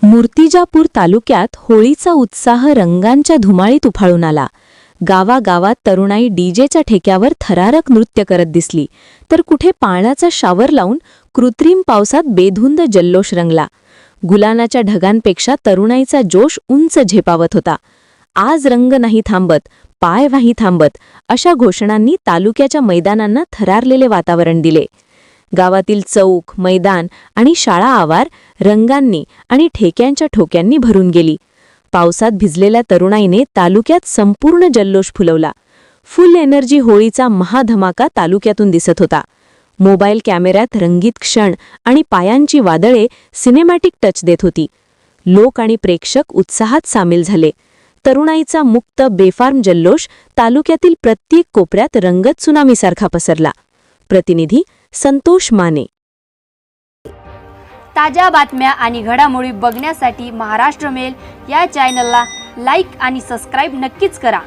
मूर्तिजापूर तालुक्यात होळीचा उत्साह रंगांच्या धुमाळीत उफाळून आला. गावागावात तरुणाई डीजेच्या ठेक्यावर थरारक नृत्य करत दिसली, तर कुठे पाण्याचा शावर लावून कृत्रिम पावसात बेधुंद जल्लोष रंगला. गुलानाच्या ढगांपेक्षा तरुणाईचा जोश उंच झेपावत होता. आज रंग नाही थांबत, पाय नाही थांबत, अशा घोषणांनी तालुक्याच्या मैदानांना थरारलेले वातावरण दिले. गावातील चौक, मैदान आणि शाळा आवार रंगांनी आणि ठेक्यांच्या ठोक्यांनी भरून गेली. पावसात भिजलेल्या तरुणाईने तालुक्यात संपूर्ण जल्लोष फुलवला. फुल एनर्जी होळीचा महाधमाका तालुक्यातून दिसत होता. मोबाईल कॅमेऱ्यात रंगीत क्षण आणि पायांची वादळे सिनेमॅटिक टच देत होती. लोक आणि प्रेक्षक उत्साहात सामील झाले. तरुणाईचा मुक्त बेफार्म जल्लोष तालुक्यातील प्रत्येक कोपऱ्यात रंगत त्सुनामीसारखा पसरला. प्रतिनिधी संतोष माने. ताज्या बातम्या आणि घडामोडी बघण्यासाठी महाराष्ट्र मेल या चॅनलला लाईक आणि सबस्क्राईब नक्कीच करा.